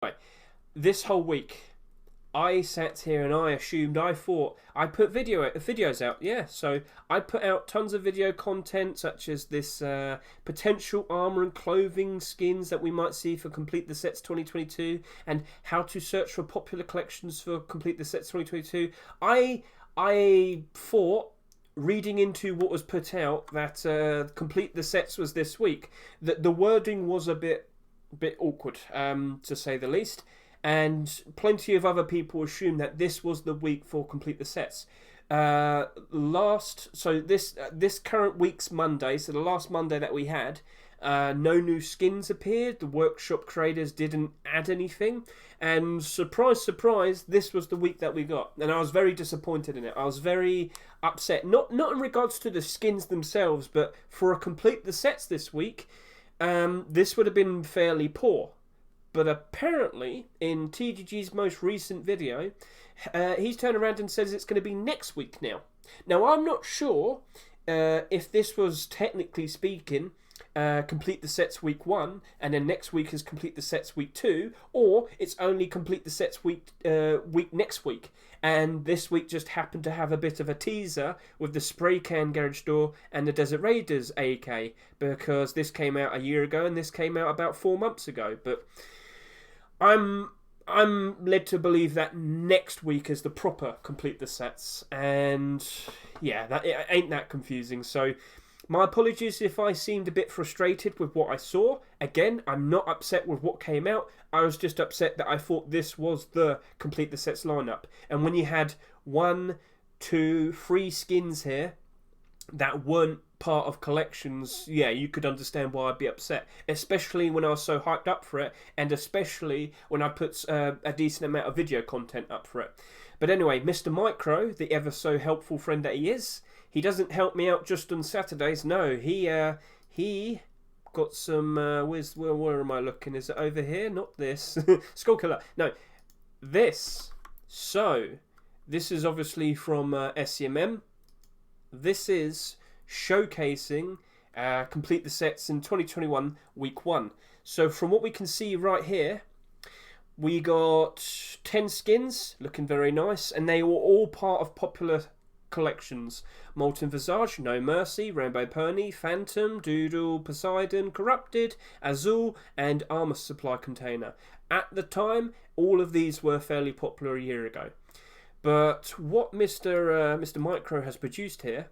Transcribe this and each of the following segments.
anyway, this whole week, I sat here and I thought I put videos out. Yeah, so I put out tons of video content, such as this potential armor and clothing skins that we might see for Complete the Sets 2022, and how to search for popular collections for Complete the Sets 2022. I thought, reading into what was put out, that Complete the Sets was this week, that the wording was a bit awkward, to say the least. And plenty of other people assume that this was the week for Complete the Sets. This current week's Monday, so the last Monday that we had, no new skins appeared. The workshop creators didn't add anything, and surprise, surprise, this was the week that we got, and I was very disappointed in it. I was very upset, not in regards to the skins themselves, but for a Complete the Sets this week, this would have been fairly poor. But apparently, in TGG's most recent video, he's turned around and says it's going to be next week now. Now, I'm not sure if this was, technically speaking, Complete the Sets week 1, and then next week is Complete the Sets week 2, or it's only Complete the Sets week next week. And this week just happened to have a bit of a teaser with the Spray Can Garage Door and the Desert Raiders AK, because this came out a year ago and this came out about 4 months ago. But I'm led to believe that next week is the proper Complete the Sets, and yeah, it ain't that confusing. So my apologies if I seemed a bit frustrated with what I saw. Again, I'm not upset with what came out. I was just upset that I thought this was the Complete the Sets lineup, and when you had 1, 2, 3 skins here that weren't part of collections, yeah, you could understand why I'd be upset, especially when I was so hyped up for it, and especially when I put a decent amount of video content up for it. But anyway, Mr. Micro, the ever so helpful friend that he is, he doesn't help me out just on Saturdays. No, he got some where am I looking? Is it over here? Not this. Skull Killer. No, this. So this is obviously from SCMM. This is showcasing Complete the Sets in 2021 week 1. So from what we can see right here, we got 10 skins looking very nice, and they were all part of popular collections: Molten Visage, No Mercy, Rainbow Pony, Phantom, Doodle, Poseidon, Corrupted, Azul, and Armor Supply Container. At the time, all of these were fairly popular a year ago. But what Mr. Micro has produced here,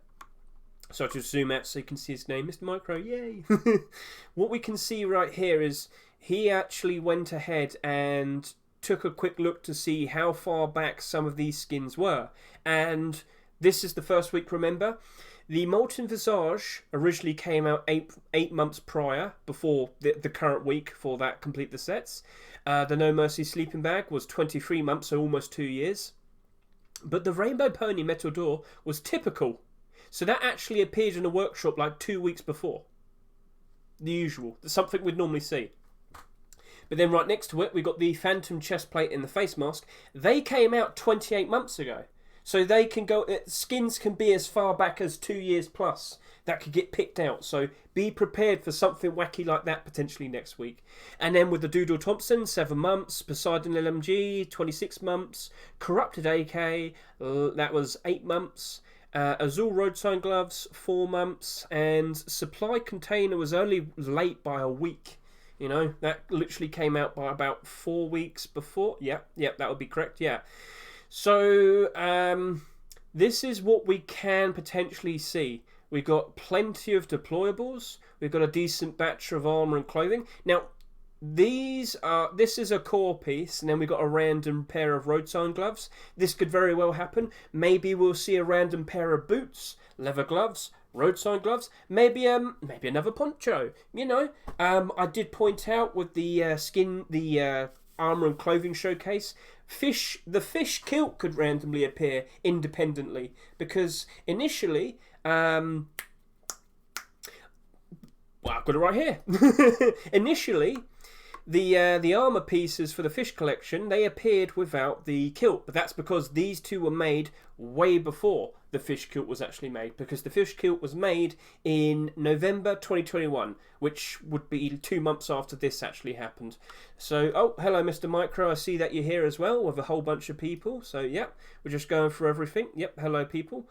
so I'll just zoom out so you can see his name, Mr. Micro, yay! What we can see right here is he actually went ahead and took a quick look to see how far back some of these skins were. And this is the first week, remember? The Molten Visage originally came out eight months prior, before the current week for that Complete the Sets. The No Mercy Sleeping Bag was 23 months, so almost 2 years. But the Rainbow Pony Metal Door was typical. So that actually appeared in a workshop like 2 weeks before. The usual. That's something we'd normally see. But then right next to it, we got the Phantom Chestplate and the Face Mask. They came out 28 months ago. So they can go, skins can be as far back as 2 years plus that could get picked out. So be prepared for something wacky like that potentially next week. And then with the Doodle Thompson, 7 months. Poseidon LMG, 26 months. Corrupted AK, that was 8 months. Azul Road Sign Gloves, 4 months. And Supply Container was only late by a week. You know, that literally came out by about 4 weeks before. Yep, that would be correct, yeah. So, this is what we can potentially see. We've got plenty of deployables. We've got a decent batch of armor and clothing. Now, this is a core piece, and then we've got a random pair of road sign gloves. This could very well happen. Maybe we'll see a random pair of boots, leather gloves, road sign gloves, maybe another poncho. You know, I did point out with the armor and clothing showcase, the fish kilt could randomly appear independently, because initially, well, I've got it right here. Initially, the armor pieces for the fish collection, they appeared without the kilt, but that's because these two were made way before the fish kilt was actually made, because the fish kilt was made in November 2021, which would be 2 months after this actually happened. So, oh, hello, Mr. Micro. I see that you're here as well with a whole bunch of people. So, yeah, we're just going through everything. Yep, hello, people.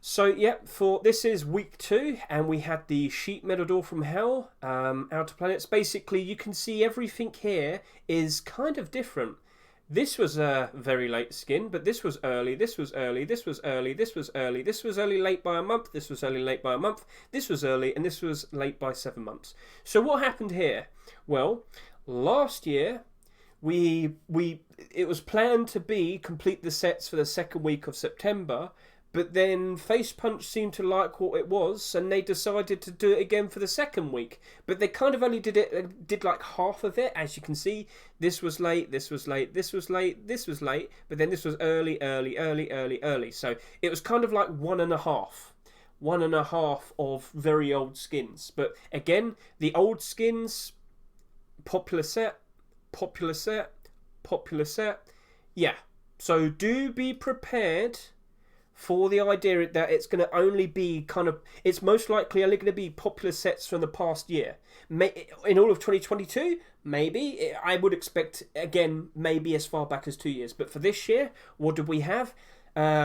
So, yeah, this is week 2, and we had the sheet metal door from hell, Outer Planets. Basically, you can see everything here is kind of different. This was a very late skin, but this was early, this was early, this was early, this was early, this was early late by a month, this was early late by a month, this was early, and this was late by 7 months. So what happened here? Well, last year, it was planned to be complete the sets for the second week of September, but then Face Punch seemed to like what it was, and they decided to do it again for the second week. But they kind of only did like half of it. As you can see, this was late, this was late, this was late, this was late, but then this was early, early, early, early, early. So it was kind of like 1.5 of very old skins. But again, the old skins, popular set, popular set, popular set. Yeah, so do be prepared for the idea that it's going to only be it's most likely only going to be popular sets from the past year. In all of 2022, maybe. I would expect, again, maybe as far back as 2 years. But for this year, what did we have?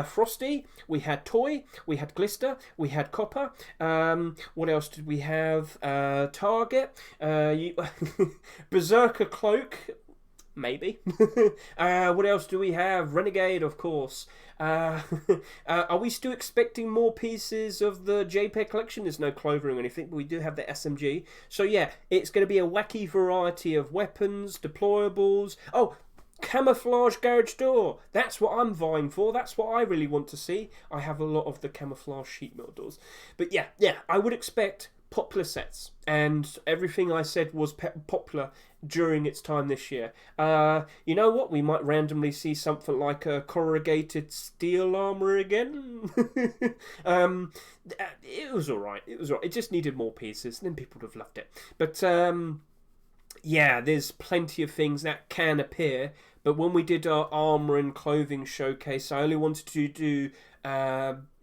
Frosty, we had Toy, we had Glister, we had Copper. What else did we have? Target, Berserker Cloak, maybe. What else do we have? Renegade, of course. Are we still expecting more pieces of the JPEG collection? There's no clovering or anything, but we do have the SMG. So yeah, it's going to be a wacky variety of weapons, deployables. Oh, camouflage garage door. That's what I'm vying for. That's what I really want to see. I have a lot of the camouflage sheet metal doors. But yeah, I would expect popular sets, and everything I said was popular during its time this year. You know what? We might randomly see something like a corrugated steel armor again. It was alright. It was alright. It just needed more pieces, and then people would have loved it. But yeah, there's plenty of things that can appear. But when we did our armor and clothing showcase, I only wanted to do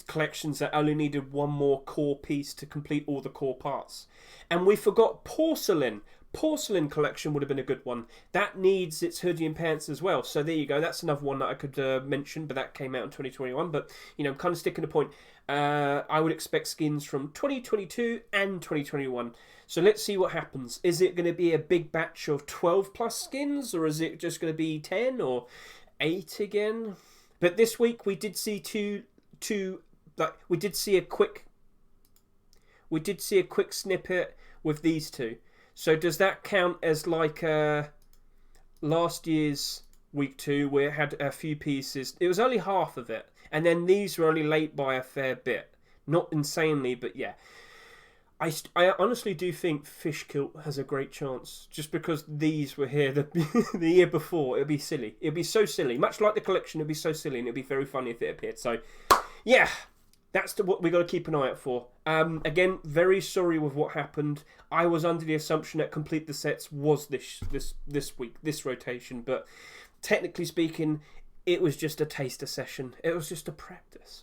collections that only needed one more core piece to complete all the core parts. And we forgot porcelain. Porcelain collection would have been a good one. That needs its hoodie and pants as well. So there you go. That's another one that I could mention, but that came out in 2021. But, you know, kind of sticking to point. I would expect skins from 2022 and 2021. So let's see what happens. Is it going to be a big batch of 12 plus skins, or is it just going to be 10 or 8 again? But this week we did see we did see a quick snippet with these two. So does that count as like last year's week 2 where it had a few pieces? It was only half of it, and then these were only late by a fair bit. Not insanely, but yeah. I honestly do think Fish Kilt has a great chance, just because these were here the year before. It'd be silly. It'd be so silly. Much like the collection, it'd be so silly, and it'd be very funny if it appeared. So, yeah. That's what we got to keep an eye out for. Again, very sorry with what happened. I was under the assumption that complete the sets was this week, this rotation, but technically speaking, it was just a taster session. It was just a practice.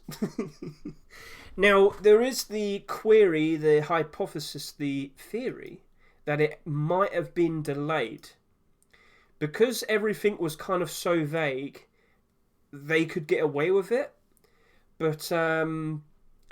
Now, there is the query, the hypothesis, the theory that it might have been delayed. Because everything was kind of so vague, they could get away with it. But, oh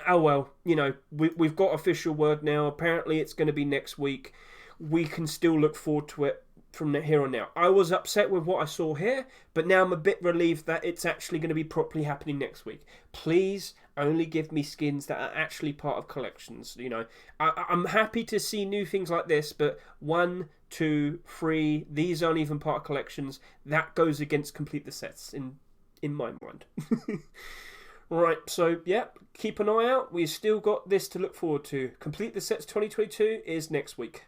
well, you know, we've got official word now. Apparently it's going to be next week. We can still look forward to it from here on out. I was upset with what I saw here, but now I'm a bit relieved that it's actually going to be properly happening next week. Please only give me skins that are actually part of collections. You know, I'm happy to see new things like this, but 1, 2, 3, these aren't even part of collections. That goes against complete the sets in my mind. Right, so yeah, keep an eye out. We've still got this to look forward to. Complete the Sets 2022 is next week.